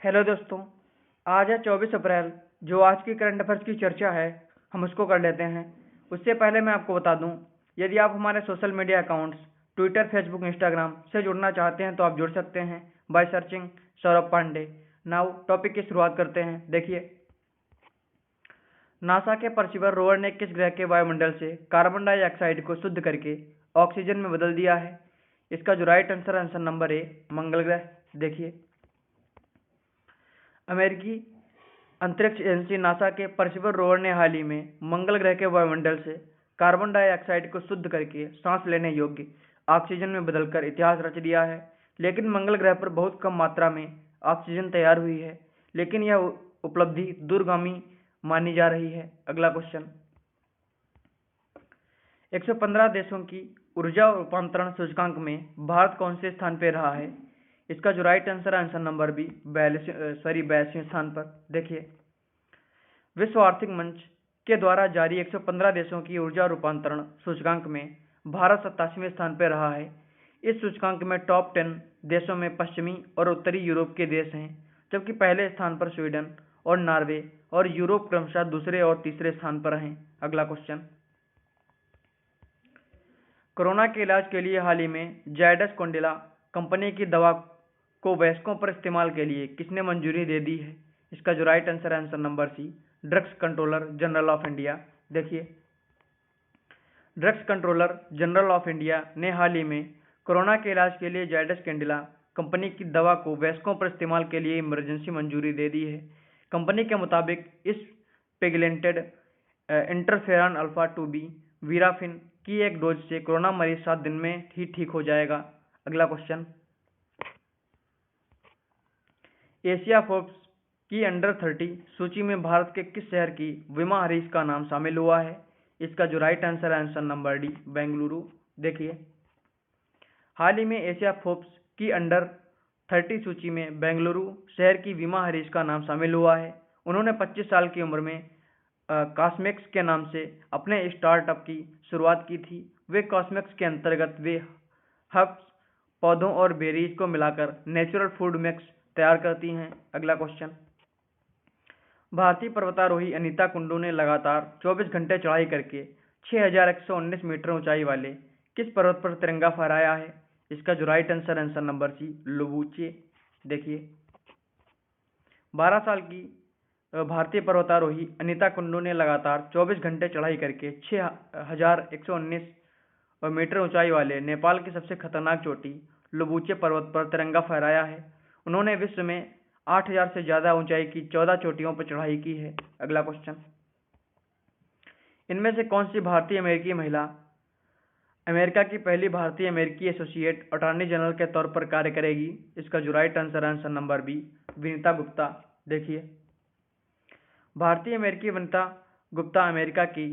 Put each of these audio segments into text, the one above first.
Hello दोस्तों। आज है 24 अप्रैल। जो आज की करंट अफेयर्स की चर्चा है हम उसको कर लेते हैं। उससे पहले मैं आपको बता दूं, यदि आप हमारे social media accounts Twitter, Facebook, Instagram से जुड़ना चाहते हैं तो आप जुड़ सकते हैं by searching Saurabh Pandey. Now topic की शुरुआत करते हैं। देखिए, नासा के पर्सिवर रोवर ने किस ग्रह के वायुमंडल से कार्बन डाइऑक्साइड को शुद्ध करके ऑक्सीजन में बदल दिया है? इसका जो राइट आंसर है आंसर नंबर ए, मंगल ग्रह। देखिए, अमेरिकी अंतरिक्ष एजेंसी नासा के पर्सिवर रोवर ने हाल ही में मंगल ग्रह के वायुमंडल से कार्बन डाइऑक्साइड को शुद्ध करके सांस लेने योग्य ऑक्सीजन में बदलकर इतिहास रच दिया है। लेकिन मंगल ग्रह पर बहुत कम मात्रा में ऑक्सीजन तैयार हुई है, लेकिन यह उपलब्धि दूरगामी मानी जा रही है। अगला क्वेश्चन, 115 देशों की ऊर्जा रूपांतरण सूचकांक में भारत कौन से स्थान पर रहा है? इसका जो राइट आंसर है आंसर नंबर बी, 82वें स्थान पर। देखिए, विश्व आर्थिक मंच के द्वारा जारी 115 देशों की ऊर्जा रूपांतरण सूचकांक में भारत 87वें स्थान पर रहा है। इस सूचकांक में टॉप 10 देशों में पश्चिमी और उत्तरी यूरोप के देश हैं, जबकि पहले स्थान पर स्वीडन और नॉर्वे और यूरोप क्रमशः दूसरे और तीसरे स्थान पर हैं। अगला क्वेश्चन, कोरोना के इलाज के लिए हाल ही में जायडस कैडिला कंपनी की दवा को वयस्कों पर इस्तेमाल के लिए किसने मंजूरी दे दी है? इसका जो राइट आंसर है answer number C, drugs controller general of India. देखिए, drugs controller general of India ने हाल ही में कोरोना के इलाज के लिए जायडस कैडिला कंपनी की दवा को वयस्कों पर इस्तेमाल के लिए इमरजेंसी मंजूरी दे दी है। कंपनी के मुताबिक इस पेगलेंटेड इंटरफेरॉन अल्फा 2b वीराफिन की एक डोज से कोरोना मरीज 7 दिन में ही ठीक हो जाएगा। अगला क्वेश्चन, एशिया फोर्ब्स की अंडर 30 सूची में भारत के किस शहर की विमा हरीश का नाम शामिल हुआ है? इसका जो राइट आंसर है आंसर नंबर डी, बेंगलुरु। देखिए, हाल ही में एशिया फोर्ब्स की अंडर 30 सूची में बेंगलुरु शहर की विमा हरीश का नाम शामिल हुआ है। उन्होंने 25 साल की उम्र में कॉस्मेक्स के नाम से अपने स्टार्टअप की शुरुआत की थी। वे कॉस्मेक्स के अंतर्गत वे हर्ब्स, पौधों और बेरीज को मिलाकर नेचुरल फूड मिक्स तैयार करती हैं। अगला क्वेश्चन, भारतीय पर्वतारोही अनीता कुंडू ने लगातार 24 घंटे चढ़ाई करके 6119 मीटर ऊंचाई वाले किस पर्वत पर तिरंगा फहराया है? इसका जो right answer answer number C, Lobuche. देखिए, 12 साल की भारतीय पर्वतारोही अनीता कुंडू ने लगातार 24 घंटे चढ़ाई करके 6119 मीटर ऊंचाई वाले नेपाल की सबसे खतरनाक चोटी लोबूचे पर्वत पर तिरंगा फहराया है। उन्होंने विश्व में 8000 से ज्यादा ऊंचाई की 14 चोटियों पर चढ़ाई की है। अगला क्वेश्चन, इनमें से कौन सी भारतीय अमेरिकी महिला अमेरिका की पहली भारतीय अमेरिकी एसोसिएट अटॉर्नी जनरल के तौर पर कार्य करेगी? इसका जो right answer answer number B, Vinita Gupta. देखिए, भारतीय अमेरिकी विनीता गुप्ता अमेरिका की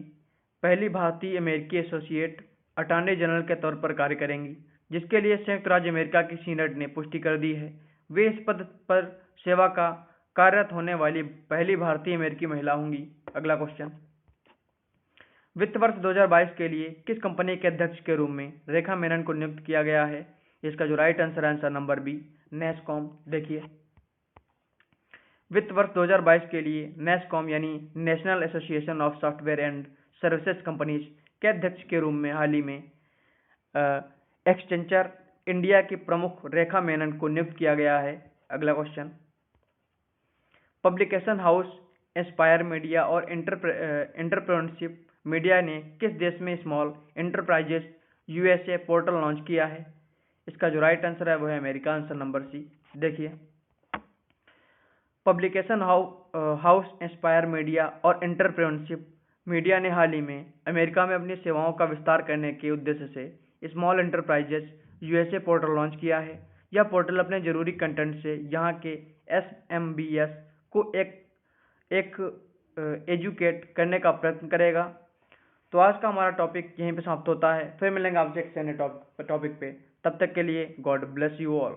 पहली भारतीय अमेरिकी एसोसिएट अटॉर्नी जनरल के तौर पर कार्य करेंगी, जिसके लिए संयुक्त राज्य अमेरिका की सीनेट ने पुष्टि कर दी है। वे इस पद पर सेवा का कार्यरत होने वाली पहली भारतीय अमेरिकी महिला होंगी। अगला क्वेश्चन, वित्त वर्ष 2022 के लिए किस कंपनी के अध्यक्ष के रूप में रेखा मेनन को नियुक्त किया गया है? इसका जो right answer answer number B, NASSCOM. देखिए, वित्त वर्ष 2022 के लिए नेस्कॉम यानी National Association of Software and Services Companies के अध्यक्ष के रूप में हाल ही में एक्सचेंजर इंडिया की प्रमुख रेखा मेनन को नियुक्त किया गया है। अगला question, publication house Aspire Media और एंटरप्रेन्योरशिप मीडिया ने किस देश में small enterprises USA portal launch किया है? इसका जो राइट आंसर है वो है अमेरिका, आंसर नंबर सी। देखिए, पब्लिकेशन हाउस एस्पायर मीडिया और एंटरप्रेन्योरशिप मीडिया ने हाल ही में अमेरिका में अपनी सेवाओं का विस्तार करने के उद्देश्य से small enterprises USA portal launch किया है। यह पोर्टल अपने जरूरी कंटेंट से यहाँ के एसएमबीएस को एक एजुकेट करने का प्रयत्न करेगा। तो आज का हमारा टॉपिक यहीं पे समाप्त होता है। फिर मिलेंगे आपसे एक नए टॉपिक पे। तब तक के लिए गॉड ब्लेस यू ऑल।